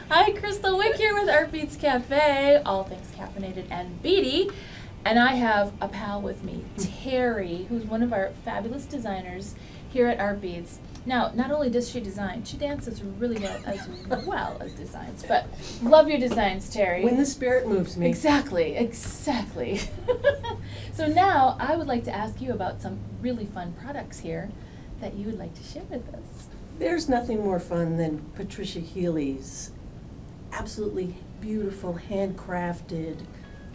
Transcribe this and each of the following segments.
Hi, Kristal Wick here with Artbeads Cafe, all things caffeinated and beady. And I have a pal with me, Teri, who's one of our fabulous designers here at Artbeads. Now, not only does she design, she dances really well as designs. But love your designs, Teri. When the spirit moves me. Exactly, exactly. So now I would like to ask you about some really fun products here that you would like to share with us. There's nothing more fun than Patricia Healey's absolutely beautiful, handcrafted,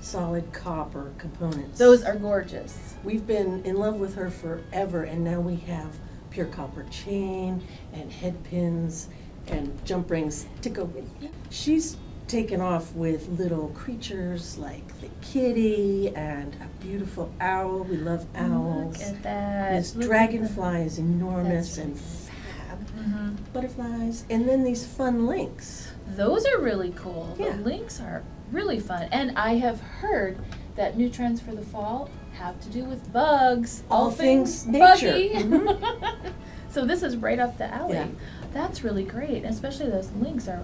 solid copper components. Those are gorgeous. We've been in love with her forever, and now we have pure copper chain and head pins and jump rings to go with it. She's taken off with little creatures like the kitty and a beautiful owl. We love owls. Look at that. This dragonfly is enormous and fab. Butterflies. And then these fun links. Those are really cool. Yeah. The links are really fun. And I have heard that new trends for the fall have to do with bugs. All things nature. Buggy. So this is right up the alley. Yeah. That's really great. Especially those links are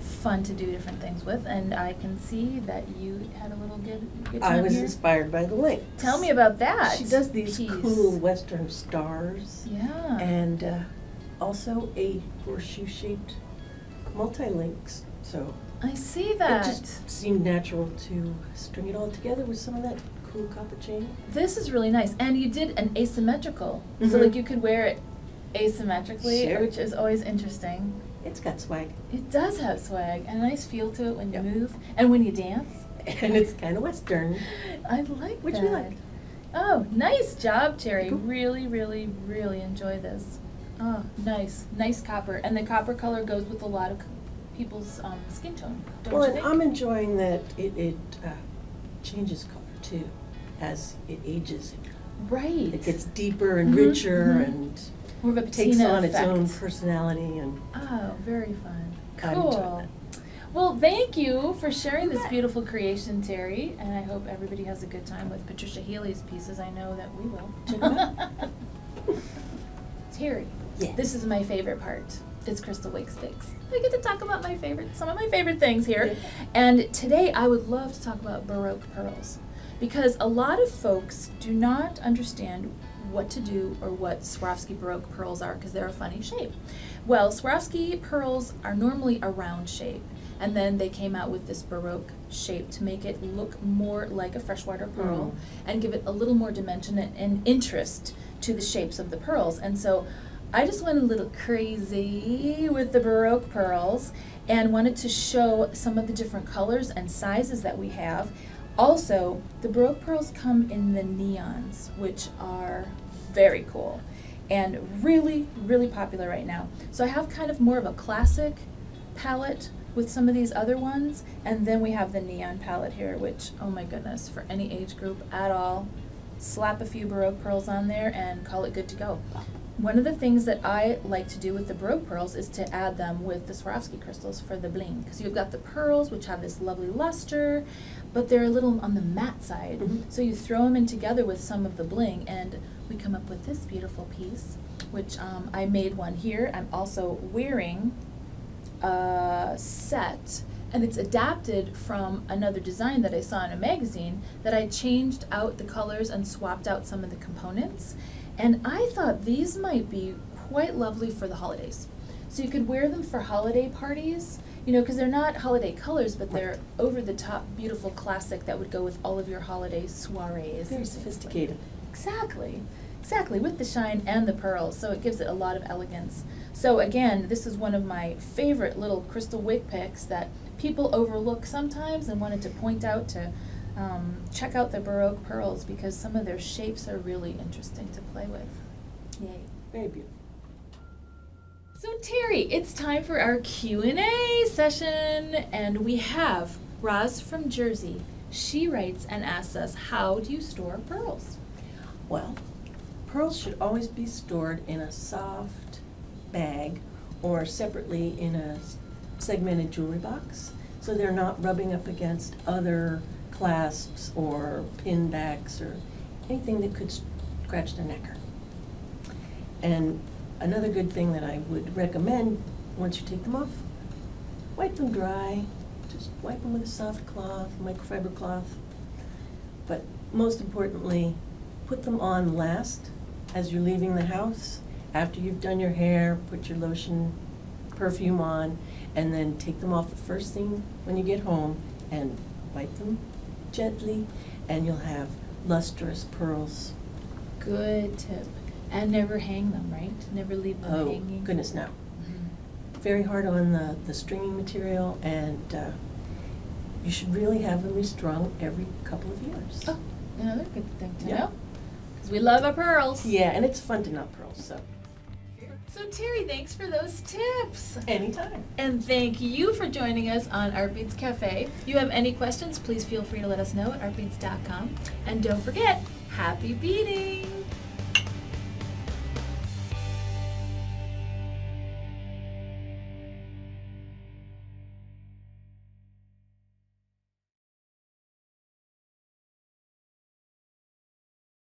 fun to do different things with, and I can see that you had a little good time I was here. inspired by the links. Tell me about that. She does these piece. cool Western stars. Yeah. And also a horseshoe-shaped multi-links. So I see that. it just seemed natural to string it all together with some of that cool copper chain. This is really nice. And you did an asymmetrical. So Mhm. like you could wear it asymmetrically, Sure. which is always interesting. It's got swag. It does have swag and a nice feel to it when you move and when you dance. And it's kind of Western. I like Which that. we like. Oh, nice job, Teri. Cool. Really, really, really enjoy this. Oh, nice. Nice copper. And the copper color goes with a lot of people's skin tone, don't Well, you and think? I'm enjoying that it changes color too as it ages. Right. It gets deeper and richer and More of a takes patina on its own effect. personality. And Oh, very fun. I'm enjoying Cool. that. Well, thank you for sharing this beautiful creation, Teri, and I hope everybody has a good time with Patricia Healey's pieces. I know that we will. Check 'em out. Teri, Yeah. this is my favorite part. It's Kristal Wick Sticks. I get to talk about some of my favorite things here. Yeah. And today I would love to talk about Baroque pearls, because a lot of folks do not understand what to do or what Swarovski Baroque pearls are because they're a funny shape. Well, Swarovski pearls are normally a round shape, and then they came out with this Baroque shape to make it look more like a freshwater pearl and give it a little more dimension and interest to the shapes of the pearls. And so I just went a little crazy with the Baroque pearls and wanted to show some of the different colors and sizes that we have. Also, the Baroque pearls come in the neons, which are very cool and really, really popular right now. So I have kind of more of a classic palette with some of these other ones, and then we have the neon palette here, which, oh my goodness, for any age group at all, slap a few Baroque pearls on there and call it good to go. One of the things that I like to do with the Baroque pearls is to add them with the Swarovski crystals for the bling, because you've got the pearls, which have this lovely luster, but they're a little on the matte side. So you throw them in together with some of the bling, and we come up with this beautiful piece, which I made one here. I'm also wearing a set, and it's adapted from another design that I saw in a magazine that I changed out the colors and swapped out some of the components. And I thought these might be quite lovely for the holidays. So you could wear them for holiday parties, you know, because they're not holiday colors, but they're over-the-top, beautiful classic that would go with all of your holiday soirees. Very sophisticated. Exactly. Exactly, with the shine and the pearls, so it gives it a lot of elegance. So again, this is one of my favorite little Kristal Wick picks that people overlook sometimes, and wanted to point out to check out the Baroque pearls because some of their shapes are really interesting to play with. Yay. Very beautiful. So Teri, it's time for our Q&A session, and we have Roz from Jersey. She writes and asks us, how do you store pearls? Well, pearls should always be stored in a soft bag or separately in a segmented jewelry box, so they're not rubbing up against other clasps or pin backs or anything that could scratch their necker. And another good thing that I would recommend once you take them off, wipe them dry. Just wipe them with a soft cloth, microfiber cloth. But most importantly, put them on last as you're leaving the house. After you've done your hair, put your lotion, perfume on, and then take them off the first thing when you get home and wipe them gently, and you'll have lustrous pearls. Good tip. And never hang them, right? Never leave them hanging. Oh, goodness, no. Very hard on the stringing material, and you should really have them restrung every couple of years. Oh, another good thing to Yeah. know. Because we love our pearls. Yeah, and it's fun to knot pearls, so. So Teri, thanks for those tips. Anytime. And thank you for joining us on Artbeads Cafe. If you have any questions, please feel free to let us know at artbeads.com. And don't forget, happy beading!